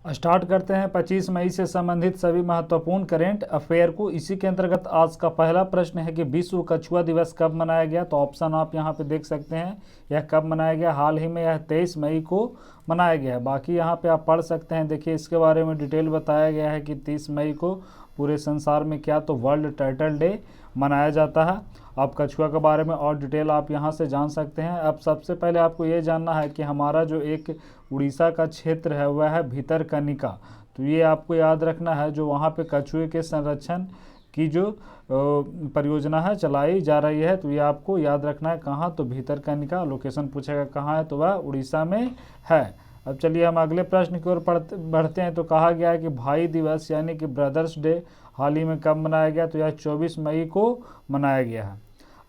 Start करते हैं 25 मई से संबंधित सभी महत्वपूर्ण करेंट अफेयर को। इसी के अंतर्गत आज का पहला प्रश्न है कि विश्व कछुआ दिवस कब मनाया गया। तो ऑप्शन आप यहाँ पे देख सकते हैं, यह कब मनाया गया। हाल ही में यह 23 मई को मनाया गया है। बाकी यहाँ पे आप पढ़ सकते हैं, देखिए इसके बारे में डिटेल बताया गया है कि 30 मई को पूरे संसार में क्या तो वर्ल्ड टर्टल डे मनाया जाता है। आप कछुआ के बारे में और डिटेल आप यहाँ से जान सकते हैं। अब सबसे पहले आपको ये जानना है कि हमारा जो एक उड़ीसा का क्षेत्र है वह है भितरकनिका। तो ये आपको याद रखना है, जो वहाँ पे कछुए के संरक्षण की जो परियोजना है चलाई जा रही है, तो ये आपको याद रखना है। कहाँ तो भितरकनिका, लोकेशन पूछेगा कहाँ है तो वह उड़ीसा में है। अब चलिए हम अगले प्रश्न की ओर बढ़ते हैं। तो कहा गया है कि भाई दिवस यानी कि ब्रदर्स डे हाल ही में कब मनाया गया। तो यह 24 मई को मनाया गया है।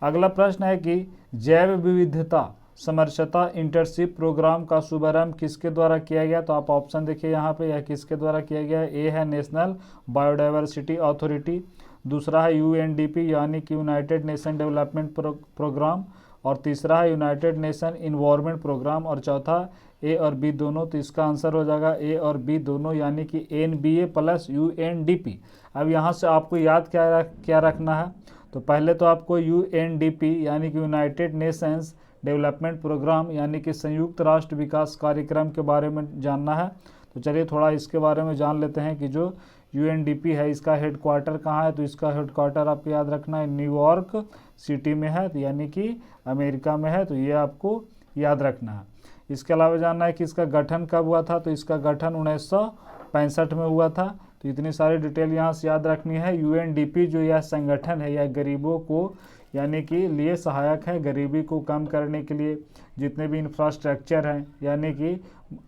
अगला प्रश्न है कि जैव विविधता समरसता इंटर्नशिप प्रोग्राम का शुभारंभ किसके द्वारा किया गया। तो आप ऑप्शन देखिए यहाँ पे, यह किसके द्वारा किया गया है। ए है नेशनल बायोडाइवर्सिटी अथॉरिटी, दूसरा है यूएनडीपी यानी कि यूनाइटेड नेशन डेवलपमेंट प्रोग्राम, और तीसरा है यूनाइटेड नेशन इन्वायरमेंट प्रोग्राम, और चौथा ए और बी दोनों। तो इसका आंसर हो जाएगा ए और बी दोनों यानी कि एनबीए प्लस यूएनडीपी। अब यहाँ से आपको याद क्या रखना है। तो पहले तो आपको यूएनडीपी यानी कि यूनाइटेड नेशंस डेवलपमेंट प्रोग्राम यानी कि संयुक्त राष्ट्र विकास कार्यक्रम के बारे में जानना है। तो चलिए थोड़ा इसके बारे में जान लेते हैं कि जो यूएनडीपी है इसका हेडक्वार्टर कहाँ है। तो इसका हेडक्वार्टर आपको याद रखना है न्यूयॉर्क सिटी में है, तो यानी कि अमेरिका में है। तो ये आपको याद रखना है। इसके अलावा जानना है कि इसका गठन कब हुआ था। तो इसका गठन 1965 में हुआ था। तो इतनी सारी डिटेल यहाँ से याद रखनी है। यूएनडीपी जो यह संगठन है यह गरीबों को यानी कि लिए सहायक है। गरीबी को कम करने के लिए जितने भी इंफ्रास्ट्रक्चर हैं यानी कि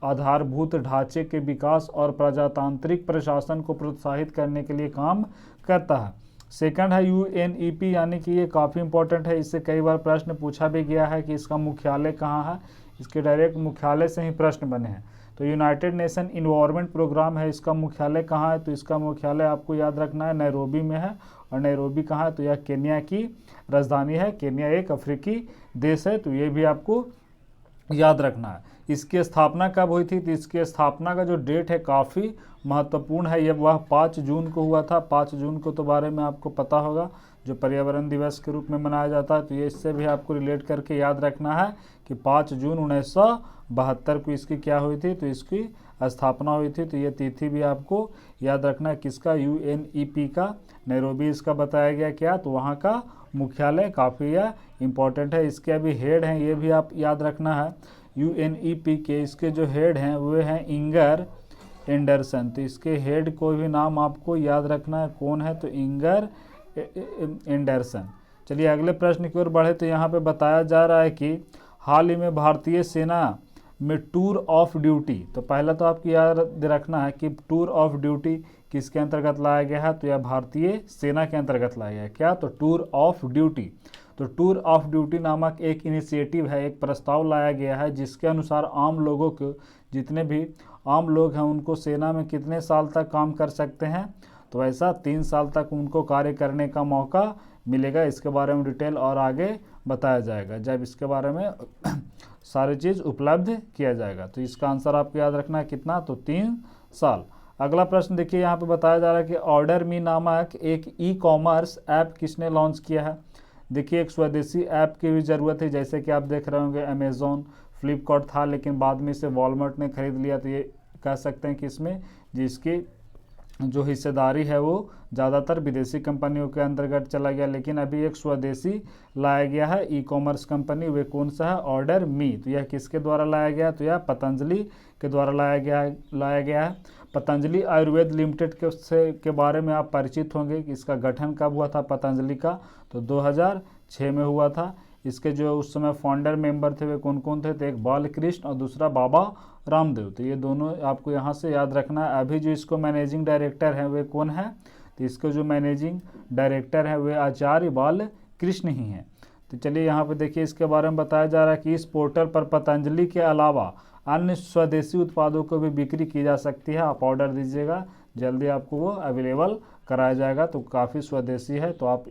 आधारभूत ढांचे के विकास और प्रजातांत्रिक प्रशासन को प्रोत्साहित करने के लिए काम करता है। सेकंड है यूएनईपी यानी कि ये काफ़ी इंपॉर्टेंट है, इससे कई बार प्रश्न पूछा भी गया है कि इसका मुख्यालय कहाँ है। इसके डायरेक्ट मुख्यालय से ही प्रश्न बने हैं। तो यूनाइटेड नेशन इन्वायरमेंट प्रोग्राम है, इसका मुख्यालय कहाँ है। तो इसका मुख्यालय आपको याद रखना है नैरोबी में है। और नैरोबी कहाँ है, तो यह केन्या की राजधानी है। केन्या एक अफ्रीकी देश है, तो ये भी आपको याद रखना है। इसकी स्थापना कब हुई थी। तो इसकी स्थापना का जो डेट है काफ़ी महत्वपूर्ण है, ये वह 5 जून को हुआ था। 5 जून को तो बारे में आपको पता होगा, जो पर्यावरण दिवस के रूप में मनाया जाता है। तो ये इससे भी आपको रिलेट करके याद रखना है कि 5 जून 1972 को इसकी क्या हुई थी। तो इसकी स्थापना हुई थी। तो ये तिथि भी आपको याद रखना है किसका, यूएनईपी का। नैरोबी इसका बताया गया क्या, तो वहाँ का मुख्यालय काफ़ी इम्पोर्टेंट है। इसके अभी हेड हैं, ये भी आप याद रखना है। यूएनईपी के इसके जो हेड हैं वे हैं इंगर एंडरसन। तो इसके हेड को भी नाम आपको याद रखना है, कौन है, तो इंगर एंडरसन। चलिए अगले प्रश्न की ओर बढ़े। तो यहाँ पे बताया जा रहा है कि हाल ही में भारतीय सेना में टूर ऑफ ड्यूटी। तो पहला तो आपको याद रखना है कि टूर ऑफ ड्यूटी किसके अंतर्गत लाया गया है। तो यह भारतीय सेना के अंतर्गत लाया गया है क्या, तो टूर ऑफ ड्यूटी। तो टूर ऑफ ड्यूटी नामक एक इनिशिएटिव है, एक प्रस्ताव लाया गया है जिसके अनुसार आम लोगों को, जितने भी आम लोग हैं उनको सेना में कितने साल तक काम कर सकते हैं। तो ऐसा 3 साल तक उनको कार्य करने का मौका मिलेगा। इसके बारे में डिटेल और आगे बताया जाएगा जब इसके बारे में सारी चीज़ उपलब्ध किया जाएगा। तो इसका आंसर आपको याद रखना है कितना, तो 3 साल। अगला प्रश्न देखिए, यहाँ पे बताया जा रहा है कि ऑर्डर मी नामक एक ई कॉमर्स ऐप किसने लॉन्च किया है। देखिए एक स्वदेशी ऐप की भी ज़रूरत है, जैसे कि आप देख रहे होंगे अमेज़ॉन, फ्लिपकार्ट था लेकिन बाद में इसे वॉलमार्ट ने खरीद लिया। तो ये कह सकते हैं कि इसमें जिसकी जो हिस्सेदारी है वो ज़्यादातर विदेशी कंपनियों के अंतर्गत चला गया, लेकिन अभी एक स्वदेशी लाया गया है ई कॉमर्स कंपनी। वे कौन सा है, ऑर्डर मी। तो यह किसके द्वारा लाया गया, तो यह पतंजलि के द्वारा लाया गया है। पतंजलि आयुर्वेद लिमिटेड के बारे में आप परिचित होंगे कि इसका गठन कब हुआ था पतंजलि का, तो 2006 में हुआ था। इसके जो उस समय फाउंडर मेंबर थे वे कौन कौन थे, तो एक बालकृष्ण और दूसरा बाबा रामदेव। तो ये दोनों आपको यहाँ से याद रखना है। अभी जो इसको मैनेजिंग डायरेक्टर हैं वे कौन है, तो इसके जो मैनेजिंग डायरेक्टर हैं वे आचार्य बालकृष्ण ही हैं। तो चलिए यहाँ पे देखिए इसके बारे में बताया जा रहा है कि इस पोर्टल पर पतंजलि के अलावा अन्य स्वदेशी उत्पादों को भी बिक्री की जा सकती है। आप ऑर्डर दीजिएगा, जल्दी आपको वो अवेलेबल कराया जाएगा। तो काफ़ी स्वदेशी है, तो आप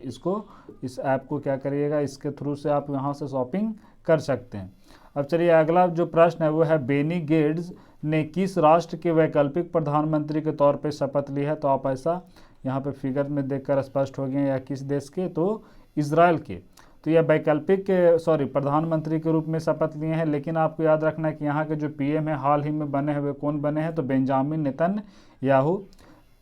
इस ऐप को क्या करिएगा, इसके थ्रू से आप यहाँ से शॉपिंग कर सकते हैं। अब चलिए अगला जो प्रश्न है वो है बेनी गेट्स ने किस राष्ट्र के वैकल्पिक प्रधानमंत्री के तौर पे शपथ ली है। तो आप ऐसा यहाँ पे फिगर में देखकर स्पष्ट हो गए या किस देश के, तो इजराइल के। तो यह वैकल्पिक प्रधानमंत्री के रूप में शपथ लिए हैं। लेकिन आपको याद रखना है कि यहाँ के जो पीएम है हाल ही में बने हुए कौन बने हैं, तो बेंजामिन नेतन्याहू।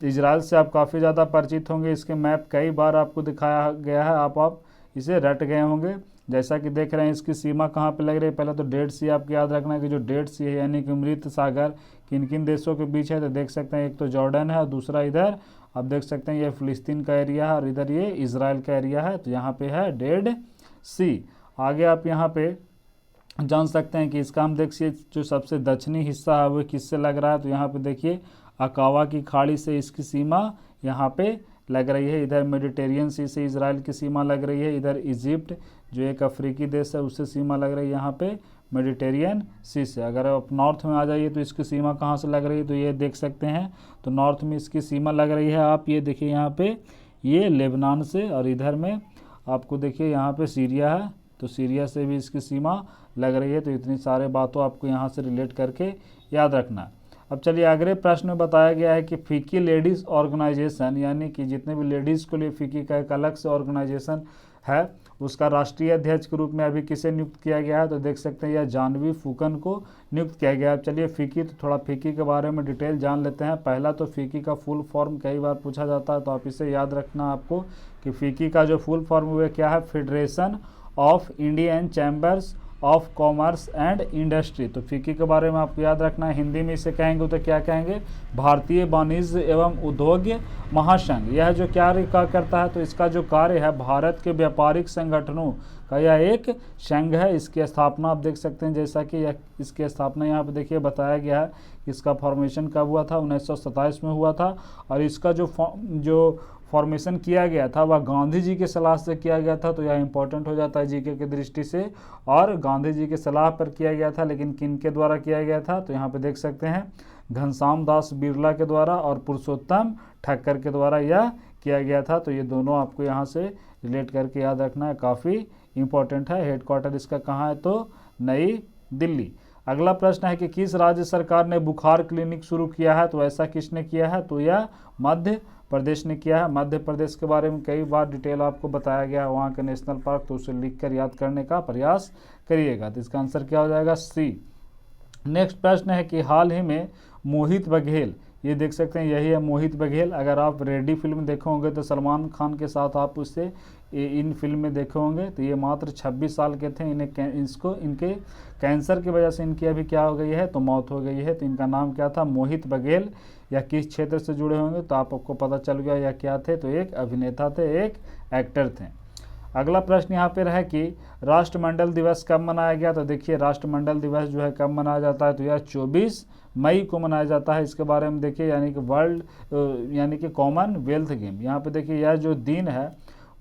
इजराइल से आप काफ़ी ज़्यादा परिचित होंगे, इसके मैप कई बार आपको दिखाया गया है, आप इसे रट गए होंगे। जैसा कि देख रहे हैं इसकी सीमा कहाँ पे लग रही है, पहले तो डेड सी आपको याद रखना है कि जो डेड सी है यानी कि मृत सागर किन किन देशों के बीच है। तो देख सकते हैं एक तो जॉर्डन है और दूसरा इधर आप देख सकते हैं ये फिलिस्तीन का एरिया है और इधर ये इजराइल का एरिया है। तो यहाँ पे है डेड सी। आगे आप यहाँ पे जान सकते हैं कि इसका हम देखिए जो सबसे दक्षिणी हिस्सा है वो किससे लग रहा है। तो यहाँ पे देखिए अकावा की खाड़ी से इसकी सीमा यहाँ पे लग रही है। इधर मेडिटेरियन सी से इजराइल की सीमा लग रही है। इधर इजिप्ट जो एक अफ्रीकी देश है उससे सीमा लग रही है यहाँ पे मेडिटेरियन सी से। अगर आप नॉर्थ में आ जाइए तो इसकी सीमा कहाँ से लग रही है, तो ये देख सकते हैं। तो नॉर्थ में इसकी सीमा लग रही है, आप ये देखिए यहाँ पे ये लेबनान से, और इधर में आपको देखिए यहाँ पे सीरिया है, तो सीरिया से भी इसकी सीमा लग रही है। तो इतनी सारे बातों आपको यहाँ से रिलेट करके याद रखना है। अब चलिए अगले प्रश्न में बताया गया है कि फीकी लेडीज़ ऑर्गेनाइजेशन यानी कि जितने भी लेडीज़ के लिए फीकी का एक अलग से ऑर्गेनाइजेशन है उसका राष्ट्रीय अध्यक्ष के रूप में अभी किसे नियुक्त किया गया है। तो देख सकते हैं यह जानवी फूकन को नियुक्त किया गया है। अब चलिए फीकी, तो थोड़ा फीकी के बारे में डिटेल जान लेते हैं। पहला तो फीकी का फुल फॉर्म कई बार पूछा जाता है, तो आप इसे याद रखना आपको कि फीकी का जो फुल फॉर्म हुआ क्या है, federation of Indian chambers of commerce and industry. तो फीकी के बारे में आपको याद रखना है। हिंदी में इसे कहेंगे तो क्या कहेंगे, भारतीय वाणिज्य एवं उद्योग महासंघ। यह जो कार्य करता है, तो इसका जो कार्य है भारत के व्यापारिक संगठनों का यह एक संघ है। इसकी स्थापना आप देख सकते हैं, जैसा कि यह इसकी स्थापना यहाँ पे देखिए बताया गया है। इसका फॉर्मेशन कब हुआ था, 1927 में हुआ था। और इसका जो फॉर्मेशन किया गया था वह गांधी जी के सलाह से किया गया था। तो यह इंपॉर्टेंट हो जाता है जीके की दृष्टि से, और गांधी जी के सलाह पर किया गया था। लेकिन किन के द्वारा किया गया था, तो यहाँ पे देख सकते हैं घनश्याम दास बिरला के द्वारा और पुरुषोत्तम ठक्कर के द्वारा यह किया गया था। तो ये दोनों आपको यहाँ से रिलेट करके याद रखना है, काफ़ी इंपॉर्टेंट है। हेडक्वार्टर इसका कहाँ है, तो नई दिल्ली। अगला प्रश्न है कि किस राज्य सरकार ने बुखार क्लिनिक शुरू किया है। तो ऐसा किसने किया है, तो यह मध्य प्रदेश ने किया है। मध्य प्रदेश के बारे में कई बार डिटेल आपको बताया गया है, वहाँ के नेशनल पार्क, तो उसे लिखकर याद करने का प्रयास करिएगा। तो इसका आंसर क्या हो जाएगा, सी। नेक्स्ट प्रश्न है कि हाल ही में मोहित बघेल, ये देख सकते हैं यही है मोहित बघेल। अगर आप रेडी फिल्म देखे होंगे तो सलमान खान के साथ आप उससे इन फिल्म में देखे होंगे। तो ये मात्र 26 साल के थे। इनके कैंसर की वजह से इनकी अभी क्या हो गई है, तो मौत हो गई है। तो इनका नाम क्या था, मोहित बघेल। या किस क्षेत्र से जुड़े होंगे, तो आपको पता चल गया या क्या थे, तो एक अभिनेता थे, एक एक्टर थे। अगला प्रश्न यहाँ पे है कि राष्ट्रमंडल दिवस कब मनाया गया। तो देखिए राष्ट्रमंडल दिवस जो है कब मनाया जाता है, तो यह 24 मई को मनाया जाता है। इसके बारे में देखिए यानी कि कॉमनवेल्थ गेम। यहाँ पे देखिए यह जो दिन है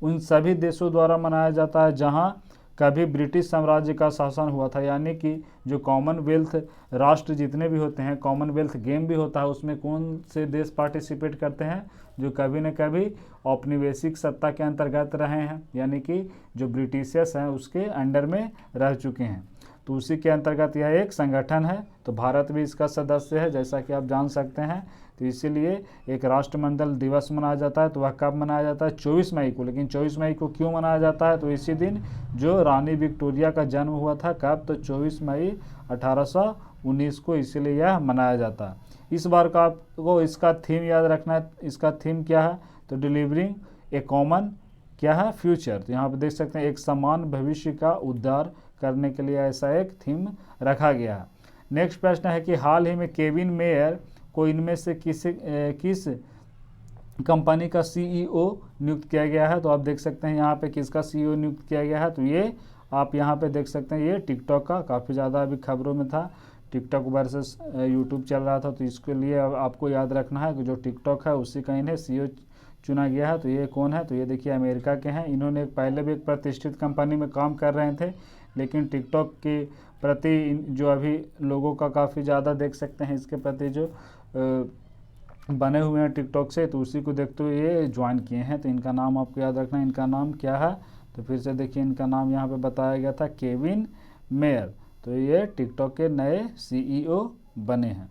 उन सभी देशों द्वारा मनाया जाता है जहाँ कभी ब्रिटिश साम्राज्य का शासन हुआ था। यानी कि जो कॉमनवेल्थ राष्ट्र जितने भी होते हैं, कॉमनवेल्थ गेम भी होता है, उसमें कौन से देश पार्टिसिपेट करते हैं, जो कभी न कभी औपनिवेशिक सत्ता के अंतर्गत रहे हैं, यानी कि जो ब्रिटिशर्स हैं उसके अंडर में रह चुके हैं। तो उसी के अंतर्गत यह एक संगठन है। तो भारत भी इसका सदस्य है, जैसा कि आप जान सकते हैं। तो इसीलिए एक राष्ट्रमंडल दिवस मनाया जाता है। तो वह कब मनाया जाता है, 24 मई को। लेकिन 24 मई को क्यों मनाया जाता है, तो इसी दिन जो रानी विक्टोरिया का जन्म हुआ था, कब, तो 24 मई 1819 को, इसीलिए यह मनाया जाता है। इस बार का आपको इसका थीम याद रखना है। इसका थीम क्या है, तो डिलीवरिंग ए कॉमन क्या है, फ्यूचर। तो यहाँ पर देख सकते हैं एक समान भविष्य का उद्धार करने के लिए ऐसा एक थीम रखा गया है। नेक्स्ट प्रश्न है कि हाल ही में केविन मेयर को इनमें से किस कंपनी का सीईओ नियुक्त किया गया है। तो आप देख सकते हैं यहाँ पे किसका सीईओ नियुक्त किया गया है, तो ये आप यहाँ पे देख सकते हैं ये टिकटॉक का काफ़ी ज़्यादा अभी खबरों में था। टिकटॉक वर्सेस यूट्यूब चल रहा था, तो इसके लिए आपको याद रखना है कि जो टिकटॉक है उसी का इन्हें सीईओ चुना गया है। तो ये कौन है, तो ये देखिए अमेरिका के हैं। इन्होंने पहले भी एक प्रतिष्ठित कंपनी में काम कर रहे थे, लेकिन टिकटॉक के प्रति जो अभी लोगों का काफ़ी ज़्यादा देख सकते हैं इसके प्रति जो बने हुए हैं टिकटॉक से, तो उसी को देखते हुए ये ज्वाइन किए हैं। तो इनका नाम आपको याद रखना है, इनका नाम क्या है, तो फिर से देखिए इनका नाम यहाँ पे बताया गया था केविन मेयर। तो ये टिकटॉक के नए CEO बने हैं।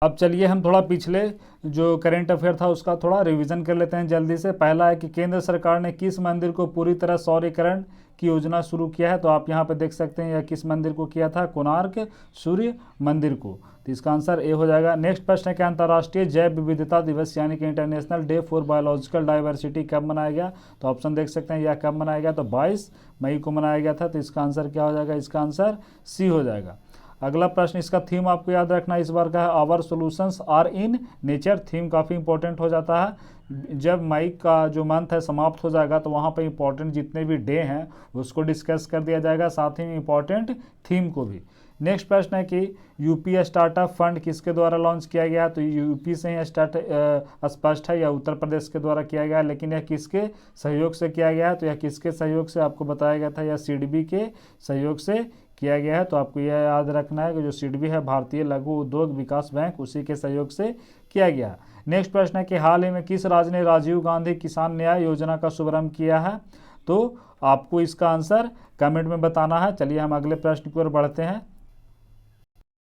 अब चलिए हम थोड़ा पिछले जो करंट अफेयर था उसका थोड़ा रिवीजन कर लेते हैं जल्दी से। पहला है कि केंद्र सरकार ने किस मंदिर को पूरी तरह सौरीकरण की योजना शुरू किया है, तो आप यहाँ पे देख सकते हैं यह किस मंदिर को किया था, कोणार्क सूर्य मंदिर को। तो इसका आंसर ए हो जाएगा। नेक्स्ट प्रश्न है कि अंतर्राष्ट्रीय जैव विविधता दिवस यानी कि international day for biological diversity कब मनाया गया, तो ऑप्शन देख सकते हैं यह कब मनाया गया, तो 22 मई को मनाया गया था। तो इसका आंसर क्या हो जाएगा, इसका आंसर सी हो जाएगा। अगला प्रश्न, इसका थीम आपको याद रखना इस बार का है our solutions are in nature. Theme काफ़ी इंपॉर्टेंट हो जाता है। जब मई का जो मंथ है समाप्त हो जाएगा तो वहाँ पर इंपॉर्टेंट जितने भी डे हैं उसको डिस्कस कर दिया जाएगा, साथ ही इंपॉर्टेंट थीम को भी। नेक्स्ट प्रश्न है कि यूपी स्टार्टअप फंड किसके द्वारा लॉन्च किया गया, तो यूपी से ही स्पष्ट है, या उत्तर प्रदेश के द्वारा किया गया, लेकिन यह किसके सहयोग से किया गया है, तो यह किसके सहयोग से आपको बताया गया था, यह सिडबी के सहयोग से किया गया है। तो आपको यह याद रखना है कि जो सिडबी है भारतीय लघु उद्योग विकास बैंक, उसी के सहयोग से किया गया है। नेक्स्ट प्रश्न है कि हाल ही में किस राज्य ने राजीव गांधी किसान न्याय योजना का शुभारंभ किया है, तो आपको इसका आंसर कमेंट में बताना है। चलिए हम अगले प्रश्न की ओर बढ़ते हैं।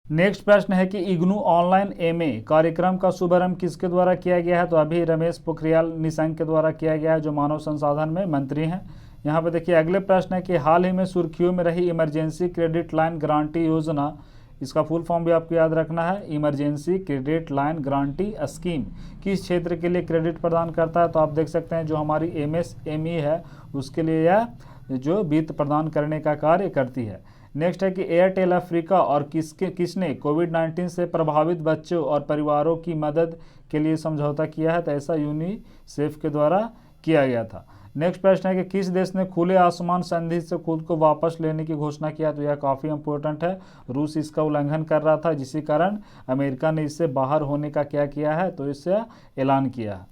नेक्स्ट प्रश्न है कि इग्नू ऑनलाइन MA कार्यक्रम का शुभारंभ किसके द्वारा किया गया है, तो अभी रमेश पोखरियाल निशंक के द्वारा किया गया है, जो मानव संसाधन में मंत्री हैं। यहाँ पे देखिए अगले प्रश्न है कि हाल ही में सुर्खियों में रही इमरजेंसी क्रेडिट लाइन गारंटी योजना, इसका फुल फॉर्म भी आपको याद रखना है। Emergency credit line guarantee scheme किस क्षेत्र के लिए क्रेडिट प्रदान करता है, तो आप देख सकते हैं जो हमारी MSME है उसके लिए यह जो वित्त प्रदान करने का कार्य करती है। नेक्स्ट है कि एयरटेल अफ्रीका और किसने कोविड-19 से प्रभावित बच्चों और परिवारों की मदद के लिए समझौता किया है, तो ऐसा यूनिसेफ के द्वारा किया गया था। नेक्स्ट प्रश्न है कि किस देश ने खुले आसमान संधि से खुद को वापस लेने की घोषणा किया, तो यह काफ़ी इंपॉर्टेंट है। रूस इसका उल्लंघन कर रहा था, जिसके कारण अमेरिका ने इससे बाहर होने का क्या किया है, तो इससे ऐलान किया है।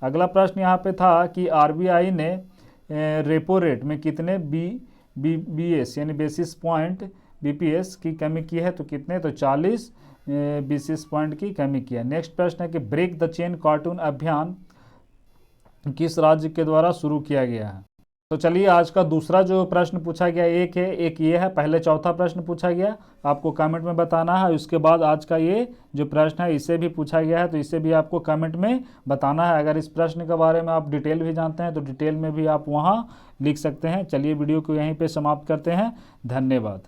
अगला प्रश्न यहाँ पे था कि RBI ने रेपो रेट में कितने BS यानी बेसिस पॉइंट BPS की कमी की है, तो कितने, तो 40 बेसिस पॉइंट की कमी की है। नेक्स्ट प्रश्न है कि ब्रेक द चेन कार्टून अभियान किस राज्य के द्वारा शुरू किया गया है, तो चलिए आज का दूसरा जो प्रश्न पूछा गया एक ये है। पहले चौथा प्रश्न पूछा गया, आपको कमेंट में बताना है। उसके बाद आज का ये जो प्रश्न है इसे भी पूछा गया है, तो इसे भी आपको कमेंट में बताना है। अगर इस प्रश्न के बारे में आप डिटेल भी जानते हैं तो डिटेल में भी आप वहाँ लिख सकते हैं। चलिए वीडियो को यहीं पे समाप्त करते हैं। धन्यवाद।